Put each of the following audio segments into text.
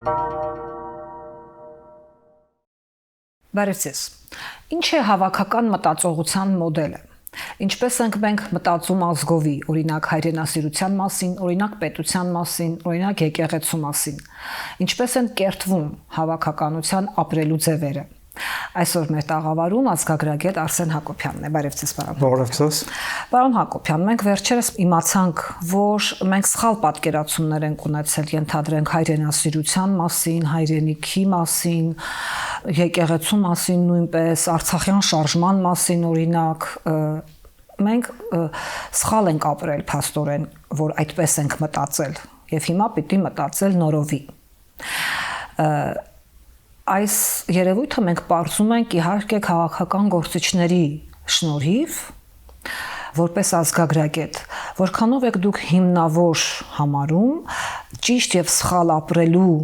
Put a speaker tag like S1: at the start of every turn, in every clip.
S1: Բարև ձեզ։ Ինչ է հավաքական մտածողության մոդելը։ Ինչպես ենք մենք մտածում ազգովի, օրինակ հայրենասիրության մասին, օրինակ պետության մասին, օրինակ եկեղեցու մասին։ Ինչպես են կերտվում հավաքականության ապրելու ձևերը։ Այսօր մեր տաղավարում ազգագրագետ Արսեն Հակոբյանն է։ Բարև ձեզ, պարոն։
S2: Բարև ձեզ։
S1: Պարոն Հակոբյան, մենք վերջերս իմացանք, որ մենք սխալ պատկերացումներ ենք ունեցել, ենթադրենք հայրենասիրության մասին, հայրենիքի մասին, եկեղեցու մասին, նույնպես արցախյան շարժման մասին, օրինակ, մենք սխալ ենք ապրել փաստորեն, որ այդպես ենք մտածել, եւ հիմա պիտի մտածել նորովի։ Այս երևույթը մենք պարզում ենք իհարկե քաղաքական գործիչների շնորհիվ, որպես ազգագրագետ, որքանով եք դուք հիմնավոր համարում ճիշտ եւ սխալ ապրելու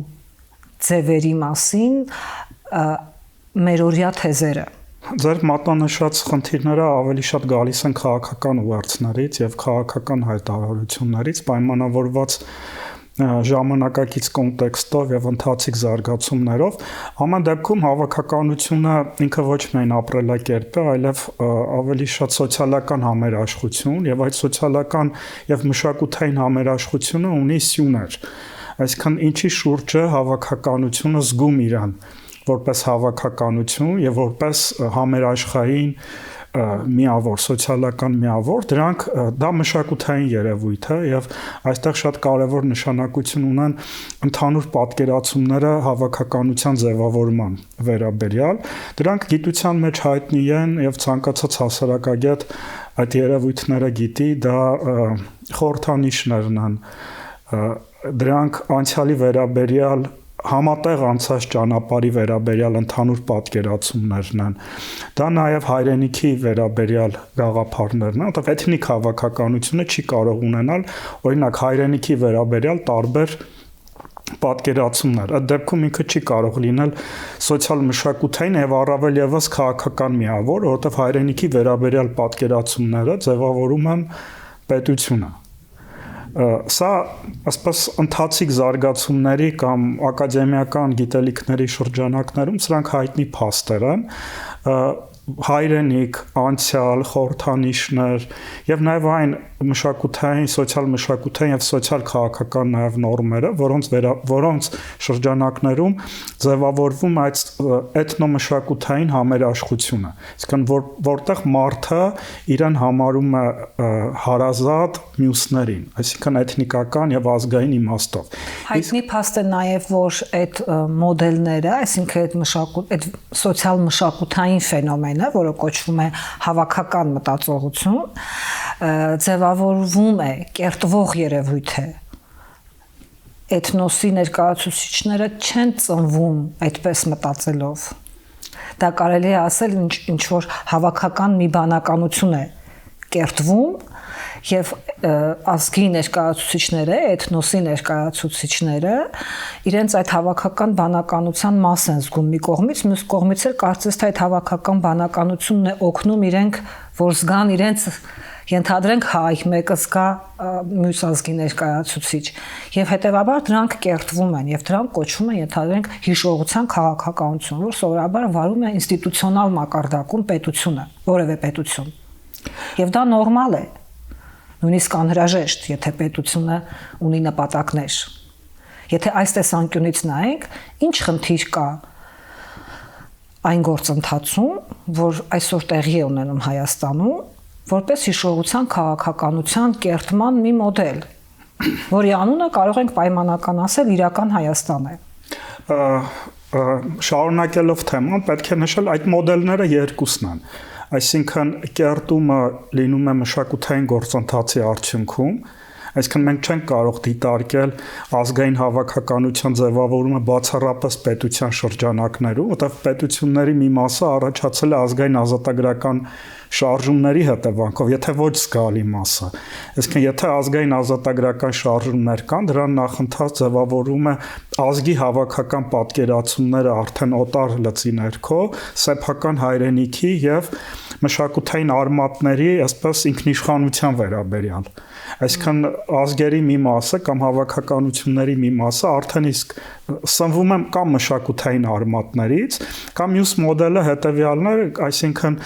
S1: ձևերի մասին մերօրյա թեզերը։
S2: Ձեր մատնանշած խնդիրները ավելի շատ գալիս են քաղաքական ուղերձներից եւ քաղաքական հայտարարություններից, պայմանավորված ժամանակակից կոնտեքստով եւ ընթացիկ զարգացումներով, ամեն դեպքում հավաքականությունը ինքը ոչ միայն ապրելակերպ է, այլև ավելի շատ սոցիալական համերաշխություն եւ այդ սոցիալական եւ մշակութային համերաշխությունը ունի սյուներ։ Այսինքն ինչի շուրջ է հավաքականությունը զգում իրան որպես հավաքականություն եւ որպես համերաշխային միավոր, սոցիալական միավոր, դրանք դա մշակութային երևույթ է եւ այստեղ շատ կարեւոր նշանակություն ունեն ընդհանուր պատկերացումները հավաքականության ձևավորման վերաբերյալ։ Դրանք գիտության մեջ հայտնի են եւ ցանկացած հասարակագետ այդ երևույթները գիտի, դա խորհրդանիշներն են։ Դրանք անցյալի վերաբերյալ համատեղ անցած ճանապարհի վերաբերյալ ընդհանուր պատկերացումներն են։ Դա նաև հայրենիքի վերաբերյալ գաղափարներն են, որտեղ էթնիկ հավաքականությունը չի կարող ունենալ, օրինակ հայրենիքի վերաբերյալ տարբեր պատկերացումներ։ Այդ դեպքում ինքը չի կարող լինել սոցիալ-մշակութային եւ առավել եւս քաղաքական միավոր, որովհետեւ հայրենիքի վերաբերյալ պատկերացումները ձևավորում են պետությունը։ Սա ասես ընթացիկ զարգացումների կամ ակադեմիական գիտելիքների շրջանակներում սրանք հայտնի փաստեր են, հայրենիք, անցյալ, խորհրդանիշներ եւ նաեւ այն մշակութային, սոցիալ-մշակութային եւ սոցիալ-քաղաքական նաեւ նորմերը, որոնց շրջանակներում ձևավորվում այդ էթնոմշակութային համերաշխությունը։ Իսկն որտեղ մարդը իրեն համարում է հարազատ մյուսներին, այսինքն էթնիկական եւ ազգային իմաստով։
S1: Հայտնի փաստ է նաեւ, որ այդ մոդելները, այսինքն այդ սոցիալ-մշակութային ֆենոմենը, որը կոչվում է հավաքական մտածողություն, ձևավորվում է, կերտվող երևույթ է։ Էթնոսի ներկայացուցիչները չեն ծնվում այդպես մտածելով։ Դա կարելի է ասել ինչ որ հավաքական մի բանականություն է կերտվում եւ ազգի ներկայացուցիչները, էթնոսի ներկայացուցիչները իրենց այդ հավաքական բանականության մաս են զգում մի կողմից, մյուս կողմից էլ կարծես թե այդ հավաքական բանականությունն է օգնում իրենք, որ զգան իրենց ենթադրենք հայ, մեկը զգա մյուս ազգի ներկայացուցիչ եւ հետեւաբար դրանք կերտվում են եւ դրանք կոչվում են ենթադրենք հիշողության քաղաքականություն, որ սովորաբար վարում է ինստիտուցիոնալ մակարդակում պետությունը, որևէ պետություն։ Եվ դա նորմալ է, նույնիսկ անհրաժեշտ, եթե պետությունը ունի նպատակներ։ Եթե այս տեսանկյունից նայենք, ինչ խնդիր կա այն գործընթացում, որ այսօր տեղի է ունենում Հայաստանում, որպես հիշողության քաղաքականության կերտման մի մոդել, որի անունը կարող ենք պայմանական ասել իրական Հայաստան է։
S2: Շարունակելով թեման, պետք է նշել այդ մոդելները երկուսն են։ Այսինքն կերտումը լինում է մշակութային գործընթացի արդյունքում, այսինքն մենք չենք կարող դիտարկել ազգային հավաքականության ձևավորումը բացառապես պետության շրջանակներում, որտեղ պետությունների մի մասը առաջացել է ազգային ազատագրական շարժումների հետևանքով, եթե ոչ զգալի մասը։ Այսինքն եթե ազգային ազատագրական շարժումներ կան, դրան նախընթաց ձևավորում է ազգի հավաքական պատկերացումները արդեն օտար լծի ներքո, սեփական հայրենիքի եւ մշակութային արմատների, այսպես ինքնիշխանության վերաբերյալ։ Այսինքն ազգերի մի մասը կամ հավաքականությունների մի մասը արդեն իսկ սնվում է կամ մշակութային արմատներից, կամ մյուս մոդելը հետևյալն է, այսինքն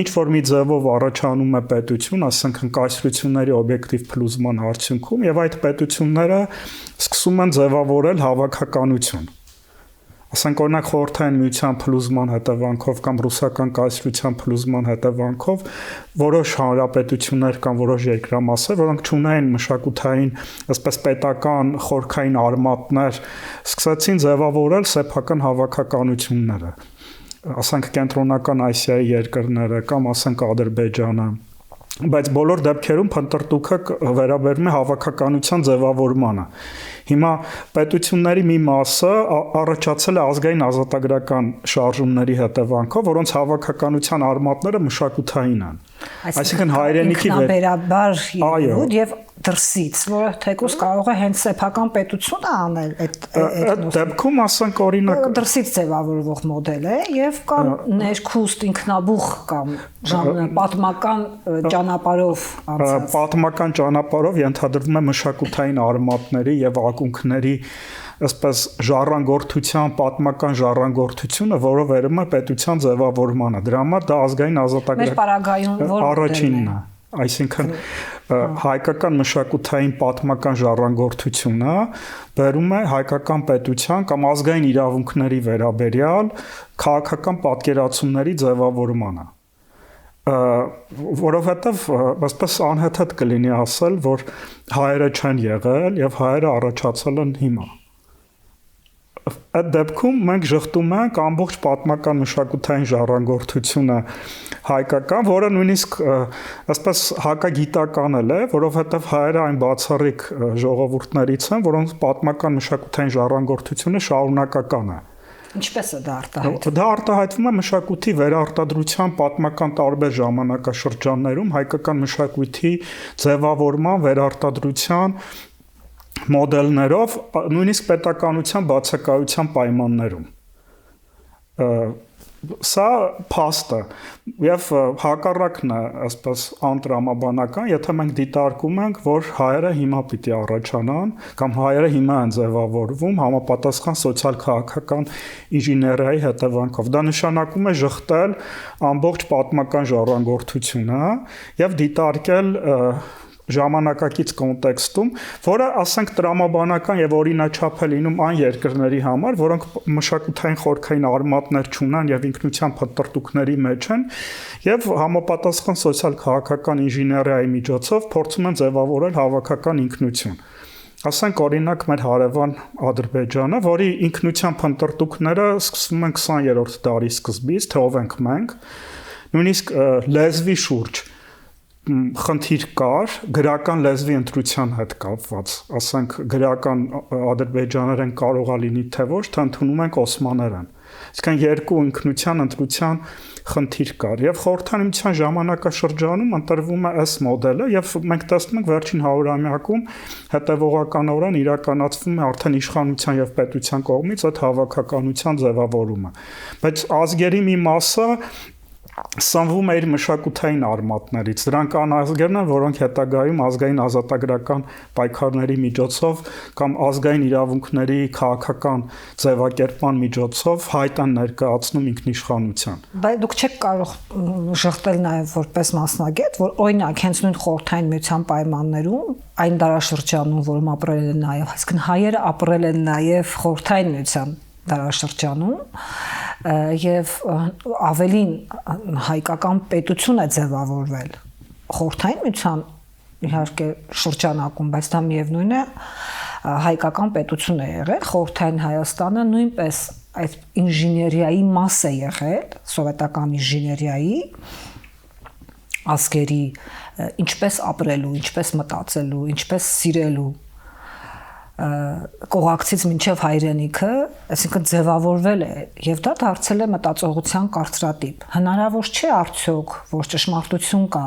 S2: ինչ որ մի ձևով առաջանում է պետություն, այսինքն կայսրությունների օբյեկտիվ փլուզման արդյունքում, եւ այդ պետությունները սկսում են ձևավորել հավաքականություն։ Ասենք օրինակ խորհրդային միության փլուզման հետևանքով կամ ռուսական կայսրության փլուզման հետևանքով որոշ հանրապետություններ կամ որոշ երկրամասեր, որոնք չունեն մշակութային, այսպես պետական խորքային արմատներ, սկսեցին ձևավորել սեփական հավաքականությունները։ Ասենք կենտրոնական Ասիայի երկրները կամ ասենք Ադրբեջանը, բայց բոլոր դեպքերում փնտրտուքը վերաբերում է հավաքականության ձևավորմանը։ Հիմա պետությունների մի մասը առաջացել է ազգային ազատագրական շարժումների հետևանքով, որոնց հավաքականության արմատները մշակութային են։ Այսինքն հայրենիքի
S1: ինքնաբերաբար եւ դրսից, որը թեկուզ կարող է հենց սեփական պետությունը անել այդ
S2: դեպքում, ասենք օրինակ
S1: դրսից ձևավորվող մոդել է եւ կամ ներքուստ ինքնաբուխ կամ պատմական ճանապարհով անցած։
S2: Պատմական ճանապարհով ենթադրվում է մշակութային արմատների եւ ակունքների այսպես ժառանգորդության, պատմական ժառանգորդությունը, որը վերում է պետության ձևավորմանը։ Դրա համար դա ազգային ազատագրական առաջինն է։ Այսինքն հայկական մշակութային պատմական ժառանգորդությունը բերում է հայկական պետության կամ ազգային իրավունքների վերաբերյալ քաղաքական պատկերացումների ձևավորմանը։ Որովհետև այսպես անհեթեթ կլինի ասել, որ հայերը չեն եղել եւ հայերը առաջացել են հիմա։ Այդ դեպքում մենք շղթում ենք ամբողջ պատմական մշակութային ժառանգորդությունը հայկական, որը նույնիսկ այսպես հակագիտական է, որովհետև հայերը այն բացառիկ ժողովուրդներից են, որոնց պատմական մշակութային ժառանգորդությունը շարունակական է։
S1: Ինչպես է դա արտահայտվում։
S2: Դա արտահայտվում է մշակույթի վերարտադրության պատմական տարբեր ժամանակաշրջաններում, հայկական մշակույթի ձևավորման, վերարտադրության մոդելներով, նույնիսկ պետականության բացակայության պայմաններում։ Սա փաստ է եւ հակառակն է, այսպես անտրամաբանական, եթե մենք դիտարկում ենք, որ հայերը հիմա պիտի առաջանան կամ հայերը հիմա են ձևավորվում համապատասխան սոցիալ-քաղաքական ինժեներիայի հետևանքով։ Դա նշանակում է շղթել ամբողջ պատմական ժառանգորդությունը եւ դիտարկել ժամանակակից կոնտեքստում, որը ասենք տրամաբանական եւ օրինաչափ է լինում այն երկրների համար, որոնք մշակութային խորքային արմատներ չունեն եւ ինքնության փնտրտուքների մեջ են եւ համապատասխան սոցիալ-քաղաքական ինժեներիայի միջոցով փորձում են ձևավորել հավաքական ինքնություն։ Ասենք օրինակ մեր հարևան Ադրբեջանը, որի ինքնության փնտրտուքները սկսվում են 20-րդ դարի սկզբից, թե ով ենք մենք, նույնիսկ լեզվի շուրջ խնդիր կար գրական լեզվի ընտրության հետ կապված, ասենք գրական ադրբեջաներեն կարող է լինի թե ոչ, թե ընդունում ենք օսմաներեն։ Այսինքն երկու ինքնության ընտրության խնդիր կար եւ խորհրդային միության ժամանակաշրջանում ընտրվում է այս մոդելը եւ մենք տեսնում ենք վերջին 100-ամյակում հետեւողականորեն իրականացվում է արդեն իշխանության եւ պետության կողմից այդ հավաքականության ձևավորումը։ Բայց ազգերի մի մասը սնվում է իր մշակութային արմատներից։ Դրանք անազգերն են, որոնք հետագայում ազգային ազատագրական պայքարների միջոցով կամ ազգային իրավունքների քաղաքական ձևակերպման միջոցով հայտ են ներկայացնում ինքնիշխանության։
S1: Բայց դուք չեք կարող շղթել նաև որպես մասնագետ, որ օրինակ հենց նույն խորհրդային միության պայմաններում այն դարաշրջանում, որում ապրել են նաև, այսինքն հայերը ապրել են նաև խորհրդային միության դարաշրջանում եւ ավելին հայկական պետություն է ձևավորվել խորհրդային միության իհարկե շրջանակում, բայց դա միևնույն է հայկական պետություն է եղել, խորհրդային Հայաստանը նույնպես այդ ինժեներիայի մաս է եղել, սովետական ինժեներիայի ազգերի ինչպես ապրելու, ինչպես մտածելու, ինչպես սիրելու կողակցից մինչև հայրենիքը, այսինքն ձևավորվել է եւ դա դարձել է մտածողության կարծրատիպ։ Հնարավոր չէ արդյոք, որ ճշմարտություն կա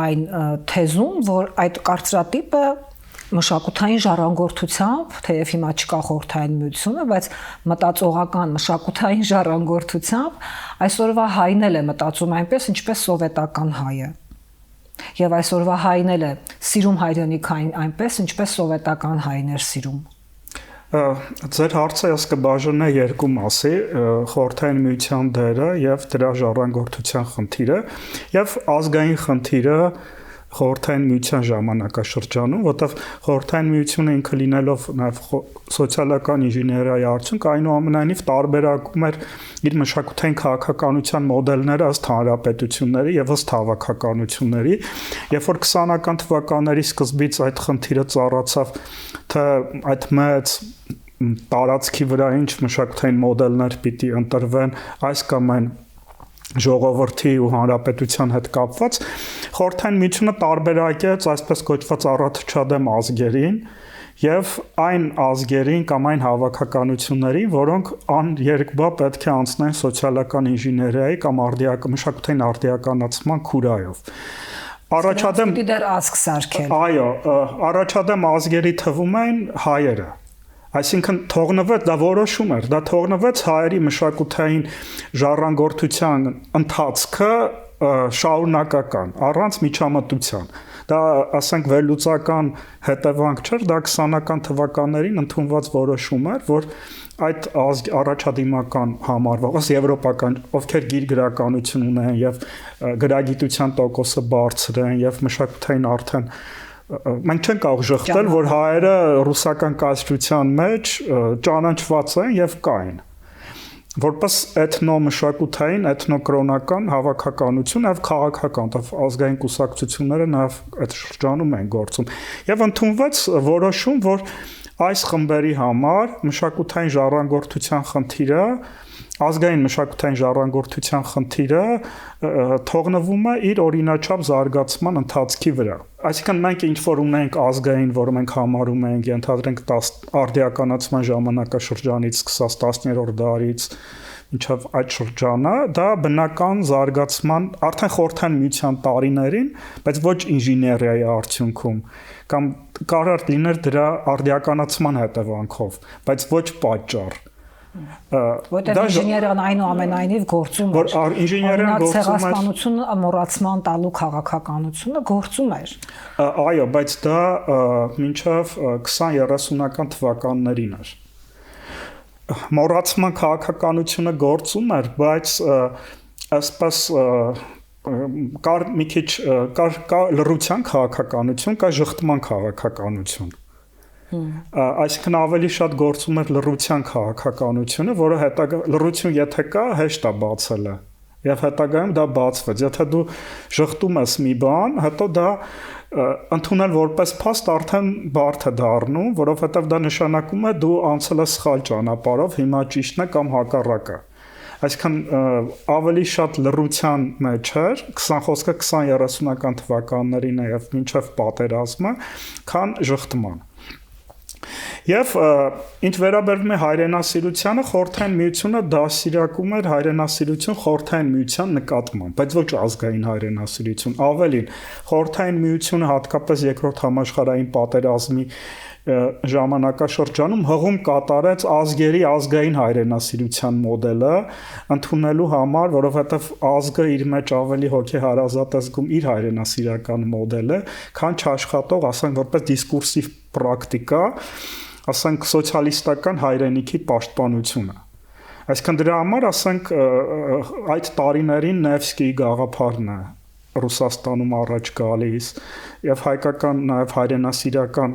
S1: այն թեզում, որ այդ կարծրատիպը մշակութային ժառանգորդությամբ, թեև հիմա չկա խորհրդային միությունը, բայց մտածողական մշակութային ժառանգորդությամբ այսօրվա հայն էլ է մտածում այնպես, ինչպես սովետական հայը։ Եվ այսօրվա հայն էլ է սիրում հայրենիքային այնպես, ինչպես սովետական հայն էր սիրում։
S2: Ձեր հարցը ես կբաժանեի երկու մասի՝ խորհրդային միության դերը եւ դրա ժառանգորդության խնդիրը եւ ազգային խնդիրը խորհրդային միության ժամանակաշրջանում, որտեղ խորհրդային միությունը ինքը լինելով նաև սոցիալական ինժեներիայի արդյունք, այնուամենայնիվ տարբերակում էր իր մշակութային քաղաքականության մոդելները ըստ հանրապետությունների եւ ըստ հավաքականությունների, երբ որ 20-ական թվականների սկզբից այդ խնդիրը ծառացավ, թե այդ մեծ տարածքի վրա ինչ մշակութային մոդելներ պիտի ընտրվեն այս կամ այն ժողովրդի ու հանրապետության հետ կապված, խորհրդային միությունը տարբերակեց այսպես կոչված առատչադեմ ազգերին եւ այն ազգերին կամ այն հավաքականություններին, որոնք աներկբա պետք է անցնեն սոցիալական ինժեներիայի կամ մշակութային արդիականացման քուրայով։ Առաջադեմ
S1: դեր ազգ սարքել։
S2: Այո, առաջադեմ ազգերի թվում են հայերը։ Այսինքն թողնվեց, դա որոշում էր, դա թողնվեց հայերի մշակութային ժառանգորդության ընթացքը շարունակական, առանց միջամտության։ Դա, ասենք, վերլուծական հետևանք չէր, դա 20-ական թվականներին ընդունված որոշում էր, որ այդ առաջադիմական համարվող եվրոպական, ովքեր գիրգրականություն ունեն եւ գրագիտության տոկոսը բարձր են եւ մշակութային արդեն մենք չենք կարող շղթել, որ հայերը ռուսական կայսրության մեջ ճանաչված են եւ կային։ Որպես էթնոմշակութային, էթնոկրոնական հավաքականություն եւ քաղաքական, ազգային կուսակցությունները նաեւ այդ շրջանում են գործում։ Եվ ընդունվեց որոշում, որ այս խմբերի համար մշակութային ժառանգորդության խնդիրը, ազգային մշակութային ժառանգորդության խնդիրը թողնվում է իր օրինաչափ զարգացման ընթացքի վրա։ Այսինքն մենք ինչ որ ունենք ազգային, որը մենք համարում ենք, ենթադրենք արդիականացման ժամանակաշրջանից սկսած 10-րդ դարից մինչև այդ շրջանը, դա բնական զարգացման արդեն խորհրդային միության տարիներին, բայց ոչ ինժեներիայի արդյունքում կամ կարող լիներ դրա արդիականացման հետևանքով, բայց ոչ պատճառ։
S1: Որտեղ ինժեներիան այնուամենայնիվ գործում էր,
S2: որ ինժեներիան գործում էր,
S1: ցեղասպանությունը, մոռացման տալու քաղաքականությունը գործում էր։
S2: Այո, բայց դա մինչև 20-30-ական թվականներին էր։ Մոռացման քաղաքականությունը գործում էր, բայց ասես կար մի քիչ կա լռության քաղաքականություն, կա ժխտման քաղաքականություն։ Այսինքն ավելի շատ գործում էր լռության քաղաքականությունը, որը հետագա լռություն եթե կա, հեշտ է բացելը։ Եվ հետագայում դա բացվեց։ Եթե դու ժխտում ես մի բան, հետո դա ընդունել որպես փաստ արդեն բարդ է դառնում, որովհետև դա նշանակում է դու անցել ես սխալ ճանապարհով, հիմա ճիշտն է կամ հակառակը։ Այսինքն ավելի շատ լռության մեջ էր 20-30-ական թվականներին եւ մինչեւ պատերազմը, քան ժխտման։ Եվ ինչ վերաբերվում է հայրենասիրությանը, խորհրդային միությունը դասիրակում էր հայրենասիրություն խորհրդային միության նկատմամբ, բայց ոչ ազգային հայրենասիրություն։ Ավելին, խորհրդային միությունը հատկապես երկրորդ համաշխարհային պատերազմի ժամանակաշրջանում հղում կատարեց ազգերի ազգային հայրենասիրության մոդելը ընդունելու համար, որովհետև ազգը իր մեջ ավելի հոգեհարազատ է զգում իր հայրենասիրական մոդելը, քան չաշխատող, ասենք, որպես դիսկուրսիվ պրակտիկա, ասենք, սոցիալիստական հայրենիքի պաշտպանությունը։ Այսինքն դրա համար, ասենք, այդ տարիներին Նևսկիի գաղափարն է Ռուսաստանում առաջ գալիս եւ հայկական նաեւ հայրենասիրական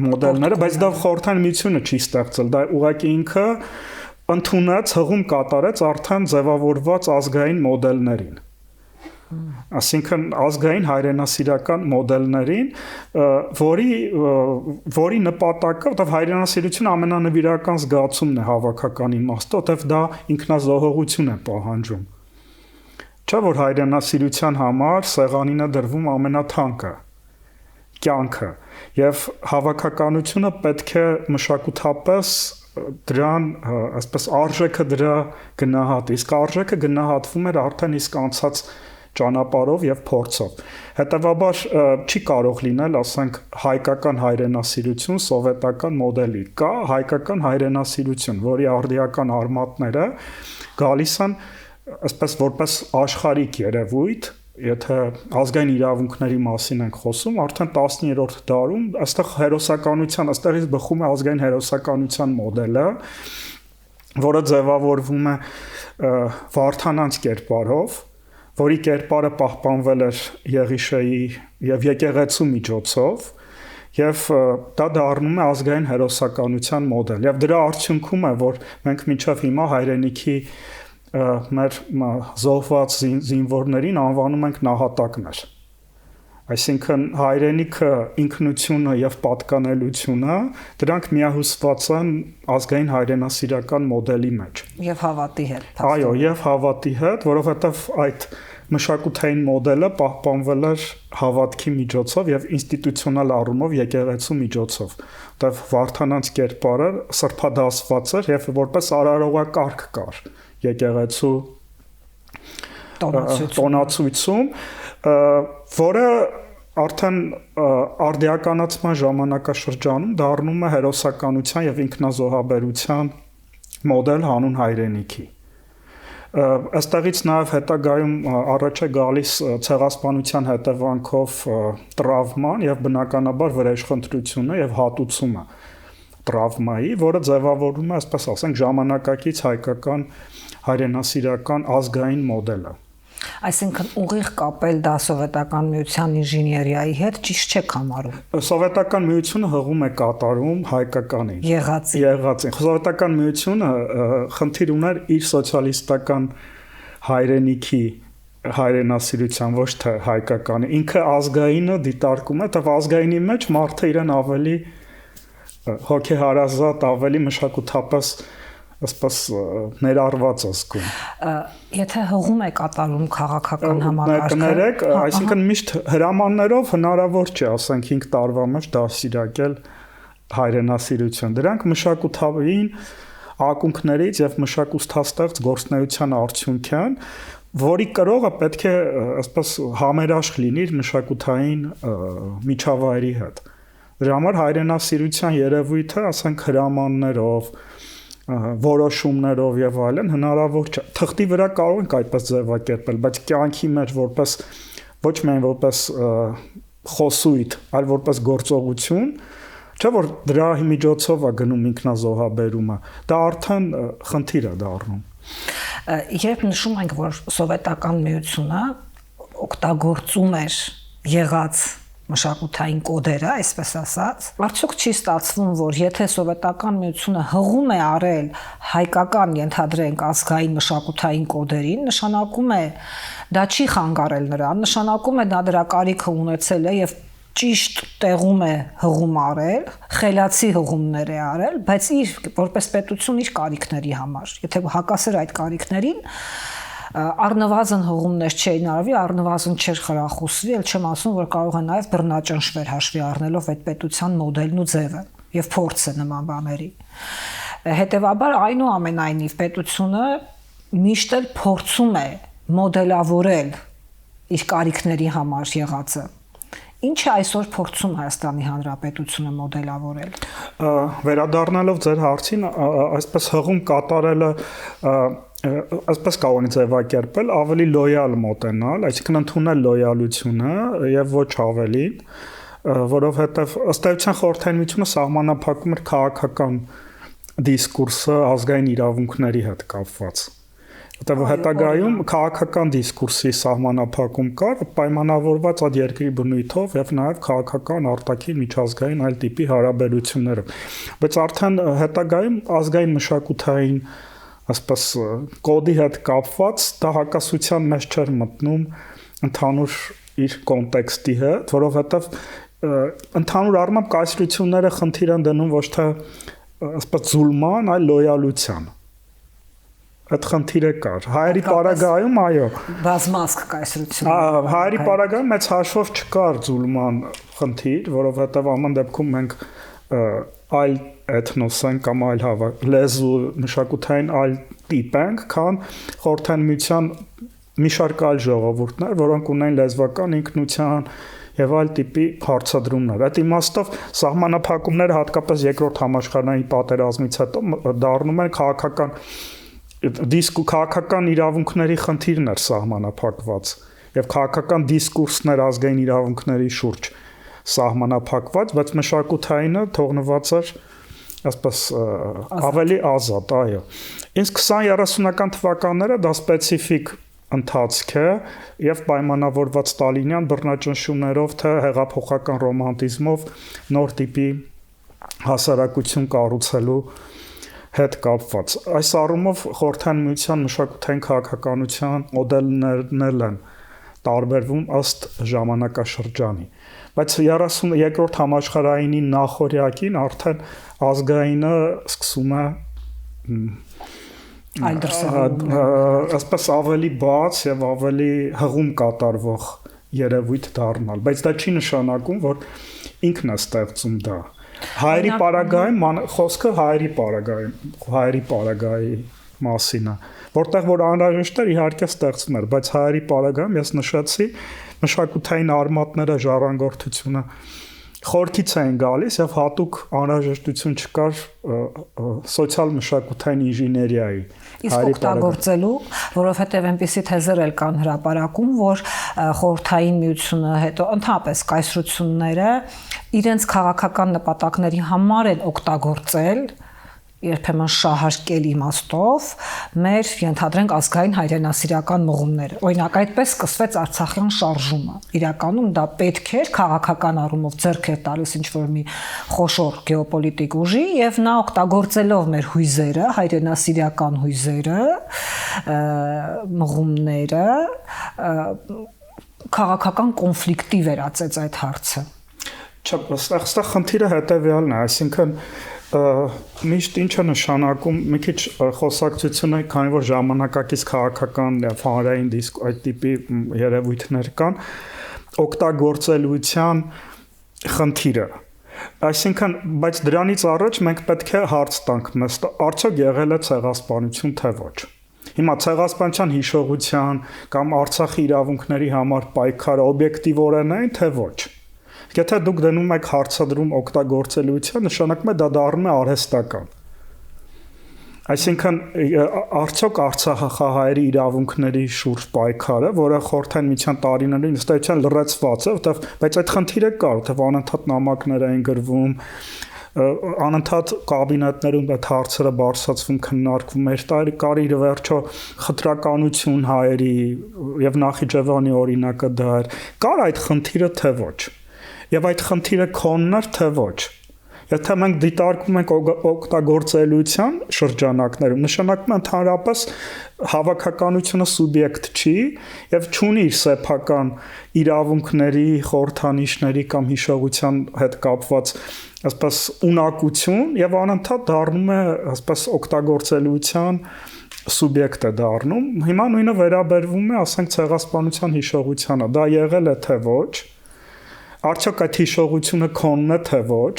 S2: մոդելները, բայց դա խորհրդային միությունը չի ստեղծել, դա ուղղակի ինքը ընդունեց, հղում կատարեց արդեն ձևավորված ազգային մոդելներին։ Այսինքն ազգային հայրենասիրական մոդելներին, որի նպատակը, որտեղ հայրենասիրությունը ամենանվիրական զգացումն է հավաքական իմաստով, որտեղ դա ինքնազոհողություն է պահանջում։ Չէ՞ որ հայրենասիրության համար սեղանին է դրվում ամենաթանկը կյանքը եւ հավաքականությունը պետք է մշակութապես դրան, այսպես արժեքը դրա գնահատի, իսկ արժեքը գնահատվում էր արդեն իսկ անցած ճանապարհով եւ փորձով։ Հետևաբար չի կարող լինել, ասենք, հայկական հայրենասիրություն սովետական մոդելի։ Կա հայկական հայրենասիրություն, որի արդիական արմատները գալիս են, այսպես որպես աշխարհիկ երևույթ, եթե ազգային իրավունքների մասին ենք խոսում, արդեն 10-րդ դարում այստեղ հերոսականության, այստեղից բխում է ազգային հերոսականության մոդելը, որը ձևավորվում է Վարդանանց կերպարով, որի կերպարը պահպանվել էր Եղիշեի եւ եկեղեցու միջոցով, եւ դա դառնում է ազգային հերոսականության մոդել։ Եվ դրա արդյունքում է, որ մենք մինչև հիմա հայրենիքի մեր զոհված զինվորներին անվանում ենք նահատակներ։ Այսինքն հայրենիքը, ինքնությունը եւ պատկանելությունը դրանք միահյուսված են ազգային հայրենասիրական մոդելի մեջ։
S1: Եվ հավատի հետ։
S2: Այո, եւ հավատի հետ, որովհետեւ այդ մշակութային մոդելը պահպանվել էր հավատքի միջոցով եւ ինստիտուցիոնալ առումով եկեղեցու միջոցով։ Որտեւ Վարդանանց կերպարը սրբադասված էր եւ որպես արարողակարգ կար եկեղեցու տոնացույցում, որը արդեն արդիականացման ժամանակաշրջանում դառնում է հերոսականության եւ ինքնազոհաբերության մոդել հանուն հայրենիքի։ Այստեղից նաև հետագայում առաջ է գալիս ցեղասպանության հետևանքով տրավման եւ բնականաբար վրեժխնդրությունը եւ հատուցումը տրավմայի, որը ձևավորում է, ասես ասենք, ժամանակակից հայկական հայրենասիրական ազգային մոդելը։
S1: Այսինքն ուղիղ կապել դա սովետական միության ինժեներիայի հետ ճիշտ չեք համարում։
S2: Սովետական միությունը հղում է կատարում հայկականին։ Եղածին։ Սովետական միությունը խնդիր ուներ իր սոցիալիստական հայրենիքի հայրենասիրության, ոչ թե հայկականի։ Ինքը ազգայինը դիտարկում է, թե ազգայինի մեջ մարդը իրեն ավելի հոգեհարազատ, ավելի մշակութապես ասես ներառված ասկում։
S1: Եթե հղում է կատարում քաղաքական համակարգը,
S2: կներեք, այսինքն միշտ հրամաններով հնարավոր չէ, ասենք 5 տարվա մեջ դասիրակել հայրենասիրություն։ Դրանք մշակութային ակունքներից եւ մշակութաստեղծ գործնեության արդյունք են, որի կրողը պետք է ասես համերաշխ լինի իր մշակութային միջավայրի հետ։ Դրա համար հայրենասիրության երևույթը, ասենք հրամաններով, որոշումներով եւ այլն հնարավոր չէ։ Թղթի վրա կարող ենք այդպես ձևակերպել, բայց կյանքի մեջ որպես ոչ միայն որպես խոսույթ, այլ որպես գործողություն, չէ՞ որ դրա միջոցով է գնում ինքնազոհաբերումը, դա արդեն խնդիր է դառնում։
S1: Երբ նշում ենք, որ սովետական միությունը օգտագործում էր եղած մշակութային կոդերը, այսպես ասած, արդյոք չի ստացվում, որ եթե սովետական միությունը հղում է արել հայկական, ենթադրենք, ազգային մշակութային կոդերին, նշանակում է դա չի խանգարել նրան, նշանակում է դա դրա կարիքը ունեցել է եւ ճիշտ տեղում է հղում արել, խելացի հղումներ է արել, բայց իր որպես պետություն իր կարիքների համար, եթե հակասեր այդ կարիքներին, առնվազն հղումներ չէին արվի, առնվազն չէր խրախուսվի, ել չեմ ասում, որ կարող է նաև բռնաճնշվեր հաշվի առնելով այդ պետության մոդելն ու ձևը եւ փորձը նման բաների։ Հետևաբար այնուամենայնիվ պետությունը միշտ էլ փորձում է մոդելավորել իր կարիքների համար եղածը։ Ինչ է այսօր փորձում Հայաստանի Հանրապետությունը մոդելավորել։
S2: Վերադառնալով ձեր հարցին, այսպես հղում կատարելը այսպես կարող են ձևակերպել, ավելի լոյալ մոտենալ, այսինքն ընդունել լոյալությունը եւ ոչ ավելին, որովհետեւ ըստ էության խորհրդային միությունը սահմանափակում էր քաղաքական դիսկուրսը ազգային իրավունքների հետ կապված։ Որտեղ հետագայում քաղաքական դիսկուրսի սահմանափակում կար, պայմանավորված այդ երկրի բնույթով եւ նաեւ քաղաքական արտաքին միջազգային այլ տիպի հարաբերություններով։ Բայց արդեն հետագայում ազգային մշակութային ասես կոդի հետ կապված դա հակասության մեջ չէր մտնում ընդհանուր իր կոնտեքստի հետ, որովհետեւ ընդհանուր առմամբ կայսրությունները խնդիր են դնում ոչ թե ասես զուլման, այլ լոյալության։ Այդ խնդիրը կար։ Հայերի պարագայում, այո,
S1: բազմազգ կայսրություն։
S2: Հայերի պարագայում մեծ հաշվով չկար զուլման խնդիր, որովհետև ամեն դեպքում մենք այլ էթնոս են կամ այլ լեզու մշակութային այլ տիպ ենք, քան խորհրդային միության մի շարք այլ ժողովուրդներ, որոնք ունեն լեզվական ինքնության եւ այլ տիպի հարցադրումներ։ Այդ իմաստով սահմանափակումները հատկապես երկրորդ համաշխարհային պատերազմից հետո դառնում են քաղաքական իրավունքների խնդիրն էր սահմանափակված եւ քաղաքական դիսկուրսներ ազգային իրավունքների շուրջ սահմանափակված, բայց մշակութայինը թողնված էր այսպես ավելի ազատ, այո։ Ինձ 20-30-ական թվականները դա սպეციფიկ ընթացք է եւ պայմանավորված ստալինյան բռնաճնշումներով թե հեղափոխական ռոմանտիզմով նոր տիպի հասարակություն կառուցելու հետ կապված։ Այս առումով խորհրդային միության մշակութային քաղաքականության մոդելներն են տարբերվում ըստ ժամանակաշրջանի։ Բայց 32-րդ համաշխարհայինի նախօրյակին արդեն ազգայինը սկսում է
S1: այլ դրսևորում
S2: ասես ավելի բաց եւ ավելի հղում կատարվող երևույթ դառնալ, բայց դա չի նշանակում, որ ինքն է ստեղծում դա։ Հայերի պարագայում խոսքը հայերի պարագայի մասին է, որտեղ որ անհրաժեշտ էր իհարկե ստեղծում էր, բայց հայերի պարագայում ես նշեցի մշակութային արմատները, ժառանգորդությունը խորքից էին գալիս եւ հատուկ անհրաժեշտություն չկար սոցիալ-մշակութային ինժեներիայի
S1: իսկ օգտագործելու, որովհետեւ այնպիսի թեզեր էլ կան հրապարակում, որ խորհրդային միությունը հետո ընդհանրապես կայսրությունները իրենց քաղաքական նպատակների համար են օգտագործել երբեմն շահարկել իմաստով մեր ենթադրենք ազգային հայրենասիրական մղումները։ Օրինակ այդպես սկսվեց Արցախյան շարժումը։ Իրականում դա պետք էր քաղաքական առումով ձեռք էր տալիս ինչ-որ մի խոշոր գեոպոլիտիկ ուժի եւ նա օգտագործելով մեր հույզերը, հայրենասիրական հույզերը, մղումները քաղաքական կոնֆլիկտի վերածեց այդ հարցը։
S2: Չէ, այստեղ խնդիրը հետեւյալն է, այսինքն միշտ ինչ է նշանակում մի քիչ խոսակցությունը, քանի որ ժամանակակից քաղաքական եւ հանրային դիսկ այդ տիպի երևույթներ կան, օգտագործելիության խնդիրը։ Այսինքն, բայց դրանից առաջ մենք պետք է հարց տանք մեզ, արդյոք եղել է ցեղասպանություն թե ոչ։ Հիմա ցեղասպանության հիշողության կամ Արցախի իրավունքների համար պայքարը օբյեկտիվորեն է, թե ոչ։ Եթե դուք դնում եք հարցադրում օգտագործելիության, նշանակում է դա դառնում է արհեստական։ Այսինքն արդյոք Արցախահայերի իրավունքների շուրջ պայքարը, որը խորհրդային միության տարիներին ըստ էության լրացված է, բայց այդ խնդիրը կար, թե անընդհատ նամակներ էին գրվում, անընդհատ կաբինետներում այդ հարցերը բարձրացվում, քննարկվում էր, կար իր վերջո խտրականություն հայերի եւ Նախիջևանի օրինակը դա էր։ Կար այդ խնդիրը թե ոչ։ Եվ այդ խնդիրը քոններ թե ոչ։ Եթե մենք դիտարկում ենք օգտագործելիության շրջանակներում, նշանակում է ընդհանրապես հավաքականությունը սուբյեկտ չի եւ չունի իր սեփական իրավունքների, խորհրդանիշների կամ հիշողության հետ կապված այսպես ունակություն եւ անընդհատ դառնում է այսպես օգտագործելիության սուբյեկտ է դառնում։ Հիմա նույնը վերաբերվում է, ասենք, ցեղասպանության հիշողությանը։ Դա եղել է թե ոչ։ Արդյոք այդ հիշողությունը քոնն է թե ոչ,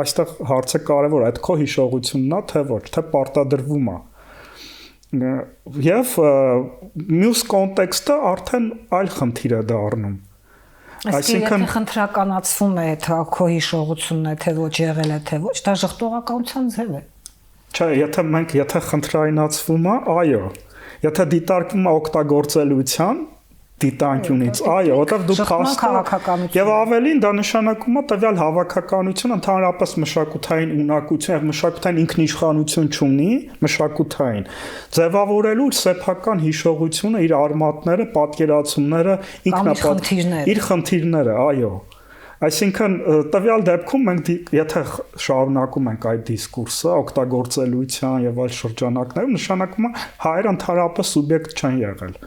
S2: այստեղ հարցը կարևոր է, այդ քո հիշողությունն է թե ոչ, թե պարտադրվում է։ Եվ մյուս կոնտեքստը արդեն այլ խնդիր է դառնում։
S1: Այսինքն խնդրականացվում է թե քո հիշողությունն է թե ոչ, եղել է թե ոչ, դա ժխտողականության ձև է։
S2: Չէ, եթե խնդրայնացվում է, այո։ Եթե դիտարկվում է օգտագործելիության դիտանկյունից, այո, որտեղ դու փաստում եւ ավելին դա նշանակում է տվյալ հավաքականությունը ընդհանրապես մշակութային ունակություն եւ մշակութային ինքնիշխանություն չունի, մշակութային ձևավորելու սեփական հիշողությունը, իր արմատները, պատկերացումները, իր խնդիրները, այո։ Այսինքն տվյալ դեպքում մենք եթե շարունակում ենք այդ դիսկուրսը օգտագործելիության եւ այլ շրջանակներում, նշանակում է հայերը ընդհանրապես սուբյեկտ չեն եղել։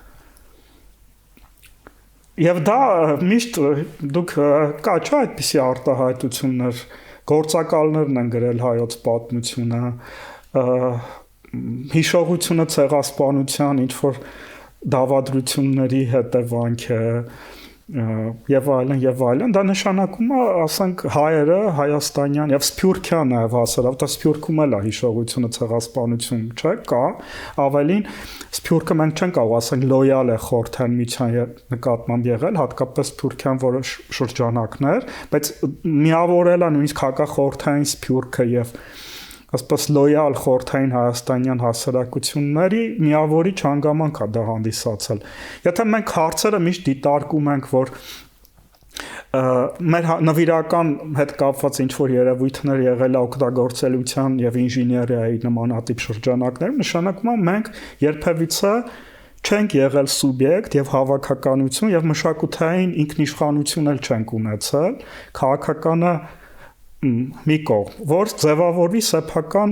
S2: Եվ դա միշտ դուք կա չէ այդպիսի արտահայտություններ, գործակալներն են գրել հայոց պատմությունը, հիշողությունը ցեղասպանության ինչ որ դավադրությունների հետևանք է եւ այլն, դա նշանակում է, ասենք, հայերը, հայաստանյան եւ սփյուռքյան նաեւ հասարակ, դա սփյուռքում էլ է հիշողությունը ցեղասպանություն, չէ՞, կա, ավելին սփյուռքը մենք չենք կարող ասենք լոյալ է խորհրդային միության նկատմամբ եղել, հատկապես սփյուռքյան որոշ շրջանակներ, բայց միավորել է նույնիսկ հակախորհրդային սփյուռքը եւ ասես լոյալ խորթային հայաստանյան հասարակությունների միավորի հանգամանք է դա հանդիսացել։ Եթե մենք հարցերը միշտ դիտարկում ենք, որ մեր նվիրական հետ կապված ինչ որ երևույթներ եղել է օգտագործելիության եւ ինժեներիայի նմանատիպ շրջանակներում, նշանակում է մենք երբևիցե չենք եղել սուբյեկտ եւ հավաքականություն եւ մշակութային ինքնիշխանություն էլ չենք ունեցել, քաղաքականը մի կողմ, որ ձևավորվի սեփական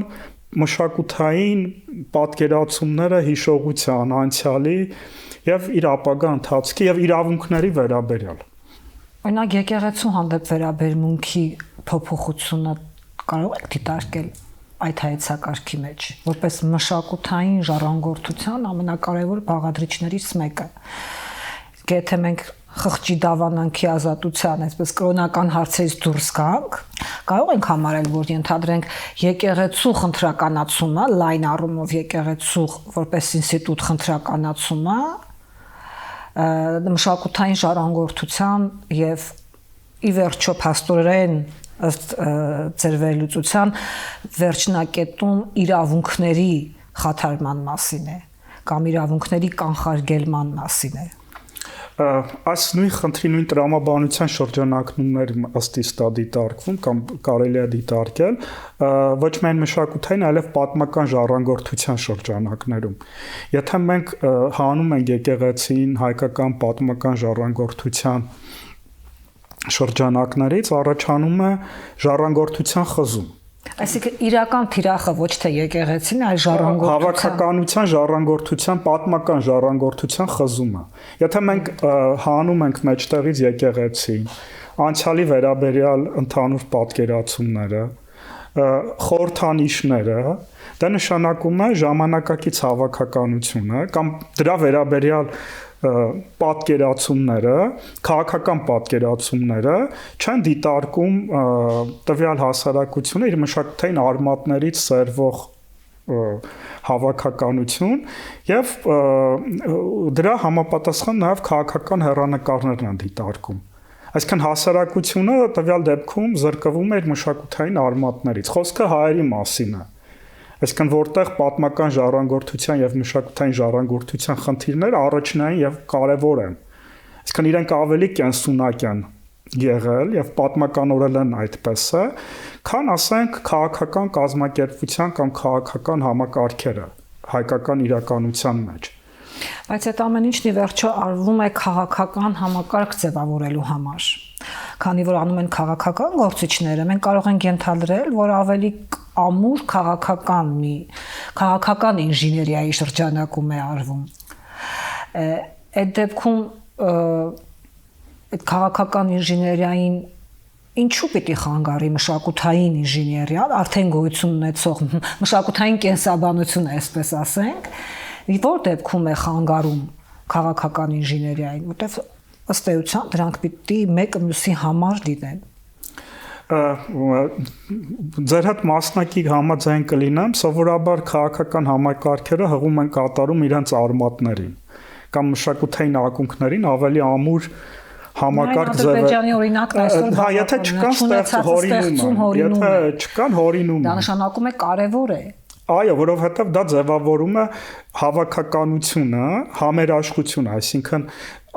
S2: մշակութային պատկերացումները հիշողության, անցյալի եւ իր ապագա ընթացքի եւ իրավունքների վերաբերյալ։
S1: Օրինակ եկեղեցու հանդեպ վերաբերմունքի փոփոխությունը կարող եք դիտարկել այդ հայեցակարգի մեջ, որպես մշակութային ժառանգորդության ամենակարևոր բաղադրիչներից մեկը։ Եթե մենք խղճի դավանանքի ազատության, այսպես կրոնական հարցերից դուրս գանք, կարող ենք համարել, որ ենթադրենք եկեղեցու խնդրականացումը, լայն առումով եկեղեցու որպես ինստիտուտ խնդրականացումը մշակութային ժառանգորդության եւ ի վերջո փաստորեն ըստ ձեր վերլուծության վերջնակետում իրավունքների խաթարման մասին է կամ իրավունքների կանխարգելման մասին է։
S2: Այս նույն խնդրի նույն տրամաբանության շրջանակներ ըստ իստա դիտարկվում կամ կարելի է դիտարկել ոչ միայն մշակութային, այլև պատմական ժառանգորդության շրջանակներում։ Եթե մենք հանում ենք եկեղեցին հայկական պատմական ժառանգորդության շրջանակներից, առաջանում է ժառանգորդության խզում։
S1: Այսինքն իրական թիրախը ոչ թե եկեղեցին, այլ ժառանգորդության
S2: հավաքականության ժառանգորդության, պատմական ժառանգորդության խզումը։ Եթե մենք հանում ենք մեջտեղից եկեղեցին, անցյալի վերաբերյալ ընդհանուր պատկերացումները, խորհրդանիշները, դա նշանակում է ժամանակակից հավաքականությունը կամ դրա վերաբերյալ պատկերացումները, քաղաքական պատկերացումները չեն դիտարկում տվյալ հասարակությունը իր մշակութային արմատներից սերվող հավաքականություն եւ դրա համապատասխան նաեւ քաղաքական հեռանկարներն են դիտարկում։ Այսինքն հասարակությունը տվյալ դեպքում զրկվում է իր մշակութային արմատներից։ Խոսքը հայերի մասին է։ Այսինքն որտեղ պատմական ժառանգորդության եւ մշակութային ժառանգորդության խնդիրները առաջնային եւ կարեւոր են։ Այսինքն իրենք ավելի կենսունակ են եղել եւ պատմականորեն են այդպես է, քան ասենք քաղաքական կազմակերպության կամ քաղաքական համակարգերը հայկական իրականության մեջ։
S1: Բայց այդ ամեն ինչն ի վերջո արվում է քաղաքական համակարգ ձևավորելու համար։ Քանի որ անում են քաղաքական գործիչները, մենք կարող ենք ենթադրել, որ ավելի ամուր քաղաքական ինժեներիայի շրջանակում է արվում։ Այդ դեպքում այդ քաղաքական ինժեներիային ինչու պիտի խանգարի մշակութային ինժեներիան, արդեն գոյություն ունեցող մշակութային կենսաբանությունը, այսպես ասենք, որ դեպքում է խանգարում քաղաքական ինժեներիային, որտեղ ըստ էության դրանք պիտի մեկը մյուսի համար լինեն։
S2: Ձեր հետ մասնակի համաձայն կլինեմ, սովորաբար քաղաքական համակարգերը հղում են կատարում իրենց արմատներին կամ մշակութային ակունքներին ավելի ամուր համակարգ
S1: Ադրբեջանի օրինակն այսօր
S2: հա, եթե չկան հորինում,
S1: դա նշանակում է կարևոր է։
S2: Այո, որովհետև դա ձևավորում է հավաքականությունը, համերաշխությունը, այսինքն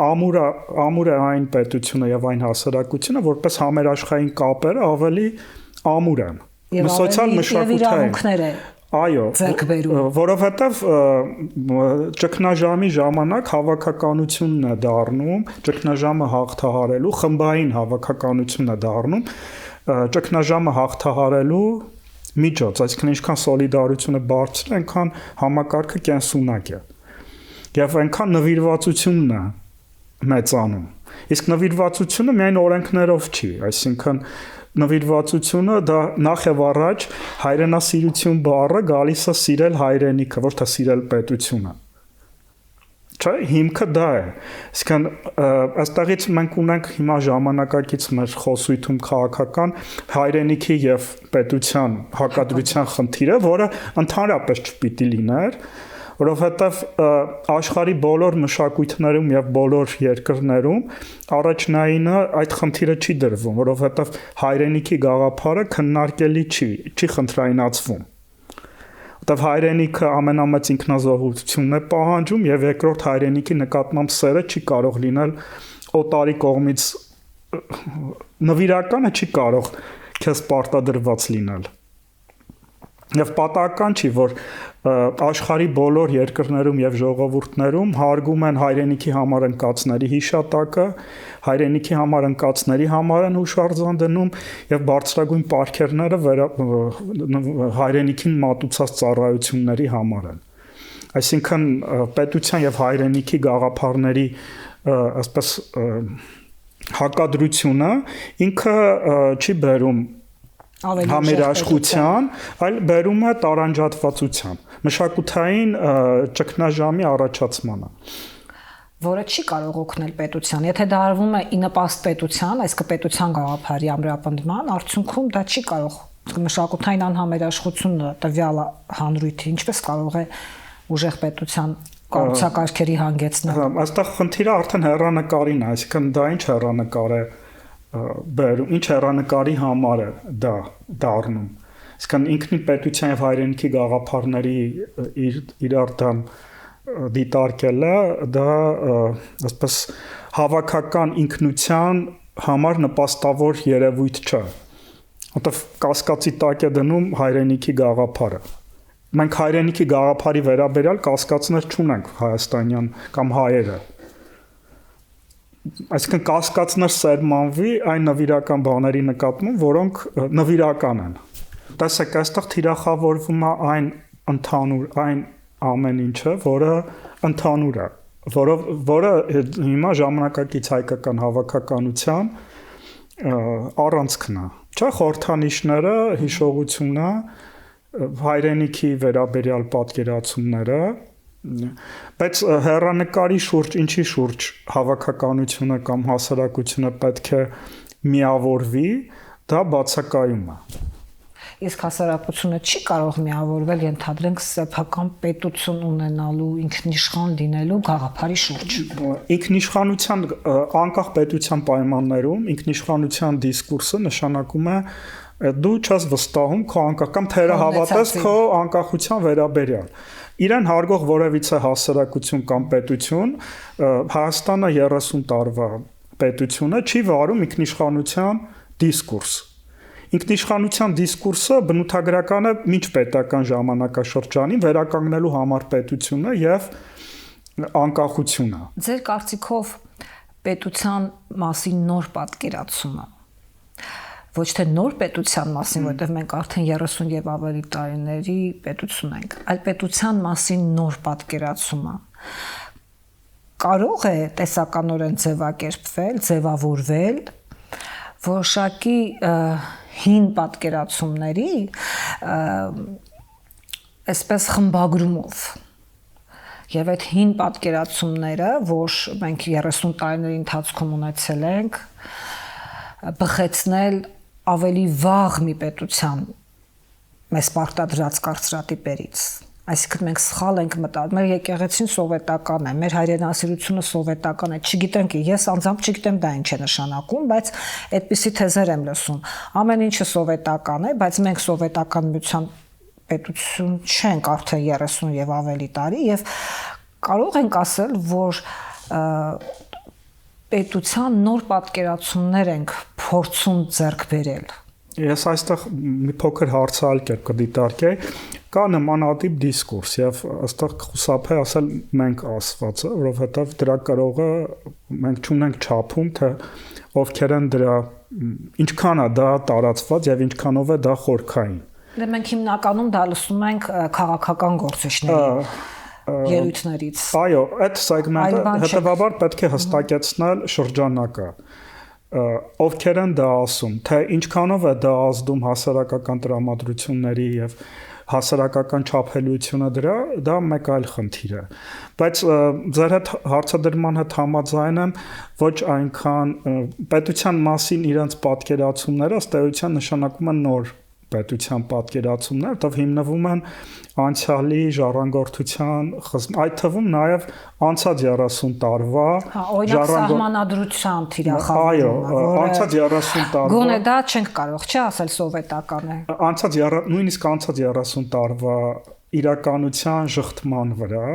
S2: ամուր է այն պետությունը եւ այն հասարակությունը, որպես համերաշխային կապերը ավելի ամուր են։ Սոցիալ մշակութային Այո, որովհետև ճգնաժամի ժամանակ հավաքականությունն է դառնում, ճգնաժամը հաղթահարելու, խմբային հավաքականությունն է դառնում, ճգնաժամը հաղթահարելու միջոց, այսինքն ինչքան սոլիդարությունը բարձր է, այնքան համակարգը կենսունակ է։ Եվ այնքան նվիրվածությունն է մեծանում։ Իսկ նվիրվածությունը միայն օրենքներով չի, այսինքն նվիրվածությունը դա նախ եւ առաջ հայրենասիրություն բառը գալիս է սիրել հայրենիքը, ոչ թե սիրել պետությունը։ Չէ, հիմքը դա է։ Իսկան այստեղից մենք ունենք հիմա ժամանակակից մեր խոսույթում քաղաքական հայրենիքի եւ պետության հակադրության խնդիրը, որը ընդհանրապես չպիտի լիներ, որովհետեւ աշխարհի բոլոր մշակույթներում եւ բոլոր երկրներում առաջնայինը այդ խնդիրը չի դրվում, որովհետեւ հայրենիքի գաղափարը քննարկելի չի խնդրայնացվում։ որտեղ հայրենիքը ամենամեծ ինքնազոհությունն է պահանջում եւ երկրորդ հայրենիքի նկատմամբ սերը չի կարող լինել օտարի կողմից նվիրականը չի կարող քեզ պարտադրված լինել։ Եվ պատահական չի, որ աշխարհի բոլոր երկրներում եւ ժողովուրդներում հարգում են հայրենիքի համար ընկածների հիշատակը, հայրենիքի համար ընկածների համար են հուշարձան դնում եւ բարձրագույն պարգևները հայրենիքին մատուցած ծառայությունների համար են։ Այսինքն պետության եւ հայրենիքի գաղափարների այսպես հակադրությունը ինքը չի բերում համերաշխության, այլ բերում է տարանջատվածության, մշակութային ճգնաժամի առաջացմանը,
S1: որը չի կարող օգնել պետության։ Եթե դա արվում է ի նպաստ պետության, այսինքն պետության գաղափարի ամրապնդման, արդյունքում դա չի կարող մշակութային անհամերաշխությունը տվյալ հանրույթի ինչպես կարող է ուժեղ պետության կառուցակարգերի հանգեցնել։
S2: Այստեղ խնդիրը արդեն հեռանկարին է, այսինքն դա ինչ հեռանկար է բերում, ինչ հեռանկարի համար է դա դառնում։ Իսկան ինքնին պետության եւ հայրենիքի գաղափարների իրար դեմ դիտարկելը դա ասես հավաքական ինքնության համար նպաստավոր երևույթ չէ։ Որտեվ կասկածի տակ է դնում հայրենիքի գաղափարը։ Մենք հայրենիքի գաղափարի վերաբերյալ կասկածներ չունենք հայաստանյան կամ հայերը։ Այսինքն կասկածներ սերմանվի այն նվիրական բաների նկատմամբ, որոնք նվիրական են։ Տեսեք, այստեղ թիրախավորվում է այն ընդհանուր, այն ամեն ինչը, որը ընդհանուր է, որը հիմա ժամանակակից հայկական հավաքականության առանցքն է։ Չէ, խորհրդանիշները, հիշողությունը, հայրենիքի վերաբերյալ պատկերացումները, բայց հեռանկարի շուրջ, ինչի շուրջ հավաքականությունը կամ հասարակությունը պետք է միավորվի, դա բացակայում է։
S1: Իսկ հասարակությունը չի կարող միավորվել, ենթադրենք, սեփական պետություն ունենալու, ինքնիշխան լինելու գաղափարի շուրջ։
S2: Ինքնիշխանության անկախ պետության պայմաններում ինքնիշխանության դիսկուրսը նշանակում է դու չես վստահում քո անկախ կամ թերահավատես քո անկախության վերաբերյալ։ Իրեն հարգող որևիցե հասարակություն կամ պետություն Հայաստանը 30 տարվա պետությունը չի վարում ինքնիշխանության դիսկուրս։ Ինքնիշխանության դիսկուրսը բնութագրական է մինչ պետական ժամանակաշրջանին վերականգնելու համար պետությունը եւ անկախությունը։
S1: Ձեր կարծիքով պետության մասին նոր պատկերացումը ոչ թե նոր պետության մասին, որտեղ մենք արդեն 30 եւ ավելի տարիների պետություն ենք, այլ պետության մասին նոր պատկերացումը կարող է տեսականորեն ձևակերպվել, ձևավորվել որոշակի հին պատկերացումների այսպես խմբագրումով եւ այդ հին պատկերացումները, որ մենք 30 տարիների ընթացքում ունեցել ենք, բխեցնել ավելի վաղ մի պետության մեզ պարտադրած կարծրատիպերից։ Այսինքն մենք սխալ ենք մտածում, մեր եկեղեցին սովետական է, մեր հայրենասիրությունը սովետական է, չգիտենք, ես անձամբ չգիտեմ դա ինչ է նշանակում, բայց այդպիսի թեզեր եմ լսում։ Ամեն ինչը սովետական է, բայց մենք սովետական միության պետություն չենք արդեն 30 եւ ավելի տարի եւ կարող ենք ասել, որ պետության նոր պատկերացումներ ենք փորձում ձեռք բերել։
S2: Ես այստեղ մի փոքր հարցալ կերպ կդիտարկեի, կա նմանատիպ դիսկուրս եւ այստեղ խուսափե ասել մենք ասվածը, որովհետեւ դրա կարողը մենք չունենք չափում, թե ովքեր են դրա ինչքան է դա տարածված եւ ինչքանով է դա խորքային։
S1: Դե մենք հիմնականում դա լսում ենք քաղաքական գործիչների ելույթներից։
S2: Այո, այդ սեգմենտը հետեւաբար պետք է հստակեցնել շրջանակը։ Ովքեր են դա ասում, թե ինչքանով է դա ազդում հասարակական տրամադրությունների եւ հասարակական չափելիությունը դրա, դա մեկ այլ խնդիր է։ Բայց ձեր հետ հարցադրման հետ համաձայն եմ, ոչ այնքան պետության մասին իրենց պատկերացումները ըստ էության նշանակում են նոր պետության պատկերացումներ, որտեղ հիմնվում են անցյալի ժառանգորդության այդ թվում նաև անցած 30 տարվա
S1: ժառանգորդության թիրախավորումը,
S2: այո, անցած 30 տարվա
S1: գոնե դա չենք կարող, չէ՞ ասել սովետական է։
S2: Նույնիսկ անցած 30 տարվա իրականության շղթման վրա,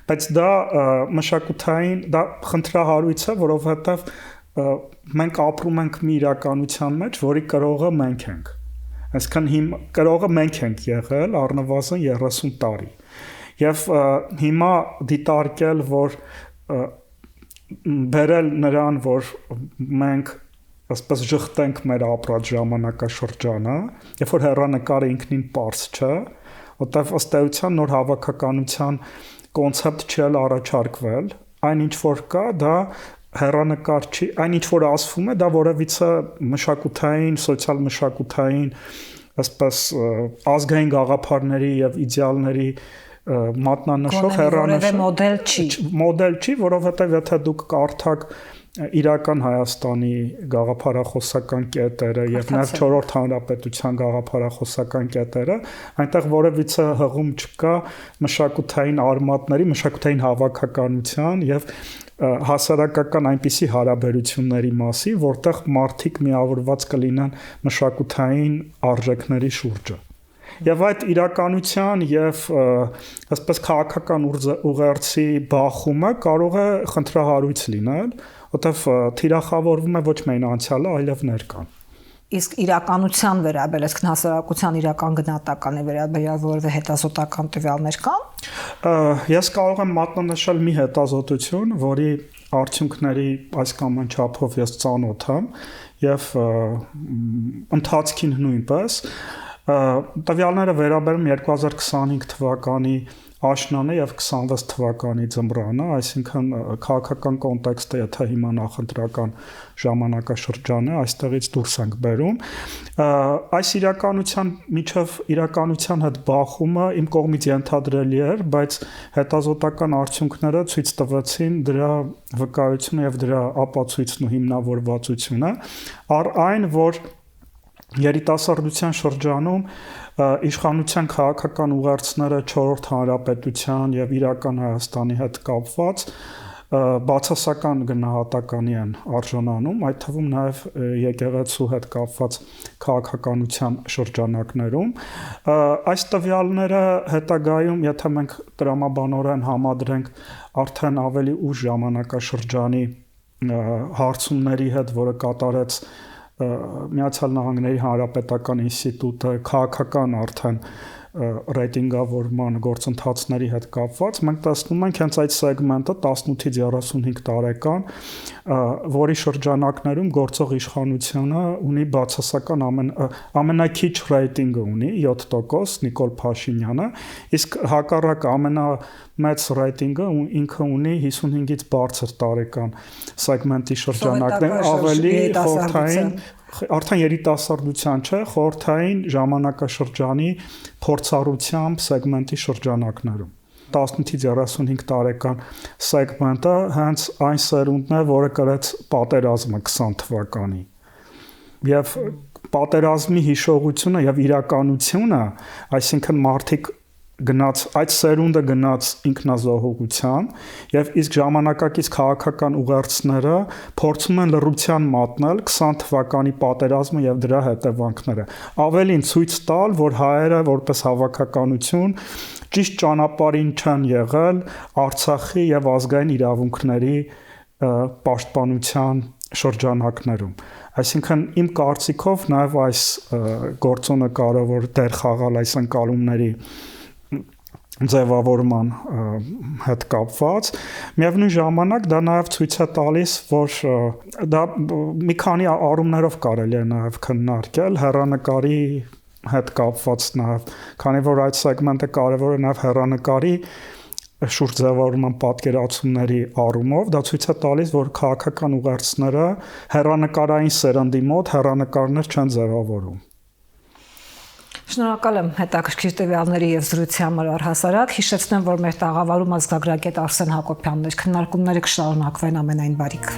S2: բայց դա մշակութային, դա խնդրահարույց է, որովհետև մենք ապրում ենք մի իրականության մեջ, որի կրողը մենք ենք։ Այսինքն կրողը մենք ենք եղել առնվազն 30 տարի։ Եվ հիմա դիտարկել, որ բերել նրան, որ մենք ասես շղթենք մեր ապրած ժամանակաշրջանը, երբ որ հեռանկարը ինքնին պարզ չէ, որտեղ ըստ էության նոր հավաքականության կոնցեպտ չի առաջարկվել, այն ինչ որ կա, դա հեռանկար չի, այն ինչ որ ասվում է, դա որևիցե մշակութային, սոցիալ-մշակութային, ասես ազգային գաղափարների եւ իդեալների մատնանշող հեռանշան մոդել չի, որովհետեւ եթե դուք կարդաք իրական Հայաստանի գաղափարախոսական կետերը եւ նաեւ 4-րդ հանրապետության գաղափարախոսական կետերը, այնտեղ որևիցե հղում չկա մշակութային արմատների, մշակութային հավաքականության եւ հասարակական այնպիսի հարաբերությունների մասին, որտեղ մարդիկ միավորված կլինեն մշակութային արժեքների շուրջը։ Եվ այդ իրականության եւ ասես քաղաքական ուղերձի բախումը կարող է խնդրահարույց լինել, որտեղ թիրախավորվում է ոչ միայն անցյալը, այլև ներկան։
S1: Իսկ իրականության վերաբերյալ, իսկ հասարակության իրական գնահատականի վերաբերյալ որևէ հետազոտական տվյալներ կան։
S2: Ես կարող եմ մատնանշել մի հետազոտություն, որի արդյունքների այս կամ այն չափով ես ծանոթ եմ եւ ընթացքին նույնպես տվյալները վերաբերում 2025 թվականի աշնանը եւ 26 թվականի ձմռանը, այսինքն քաղաքական կոնտեքստը, եթե հիմա նախընտրական ժամանակաշրջան է, այստեղից դուրս ենք բերում, այս իրականության միջև իրականության հետ բախումը իմ կողմից ենթադրելի էր, բայց հետազոտական արդյունքները ցույց տվեցին դրա վկայությունը եւ դրա ապացույցն ու հիմնավորվածությունը, առ այն, որ երիտասարդության շրջանում իշխանության քաղաքական ուղերձները 4-րդ հանրապետության եւ իրական Հայաստանի հետ կապված բացասական գնահատականի են արժանանում, այդ թվում նաեւ եկեղեցու հետ կապված քաղաքականության շրջանակներում։ Այս տվյալները հետագայում, եթե մենք տրամաբանորեն համադրենք արդեն ավելի ուշ ժամանակաշրջանի հարցումների հետ, որը կատարեց Միացյալ Նահանգների Հանրապետական ինստիտուտը քաղաքական արդեն ռեյտինգավորման գործընթացների հետ կապված, մենք տեսնում ենք հենց այդ սեգմենտը 18-ից 35 տարեկան, որի շրջանակներում գործող իշխանությունը ունի բացասական ամենաքիչ ռեյտինգը ունի 7% Նիկոլ Փաշինյանը, իսկ հակառակ ամենամեծ ռեյտինգը ինքը ունի 55-ից բարձր տարեկան սեգմենտի շրջանակներում, ավելի խորհրդային արդեն երիտասարդության չէ, խորհրդային ժամանակաշրջանի փորձառությամբ սեգմենտի շրջանակներում 18-ից 35 տարեկան սեգմենտը հենց այն սերունդն է, որը կրեց պատերազմը 20 թվականի եւ պատերազմի հիշողությունը եւ իրականությունը, այսինքն մարդիկ գնաց այդ սերունդը գնաց ինքնազոհողության եւ իսկ ժամանակակից քաղաքական ուղերձները փորձում են լռության մատնել 20 թվականի պատերազմը եւ դրա հետևանքները ավելին ցույց տալ, որ հայերը որպես հավաքականություն ճիշտ ճանապարհին չեն եղել Արցախի եւ ազգային իրավունքների պաշտպանության շրջանակներում այսինքն իմ կարծիքով նաեւ այս գործոնը կարևոր դեր խաղալ այս ընկալումների ձևավորման հետ կապված միևնույն ժամանակ դա նաև ցույց է տալիս, որ դա մի քանի առումներով կարելի է նաև քննարկել հեռանկարի հետ կապված նաև, քանի որ այդ սեգմենտը կարևոր է նաև հեռանկարի շուրջ ձևավորման պատկերացումների առումով, դա ցույց է տալիս, որ քաղաքական ուղերձները հեռանկարային սերնդի մոտ հեռանկարներ չեն ձևավորում։
S1: Շնորհակալ եմ հետաքրքիր տվյալների եւ զրույցի համար առհասարակ։ Հիշեցնեմ, որ մեր տաղավարում ազգագրագետ Արսեն Հակոբյանն էր։ Քննարկումները կշարունակվեն ամենայն բարիք։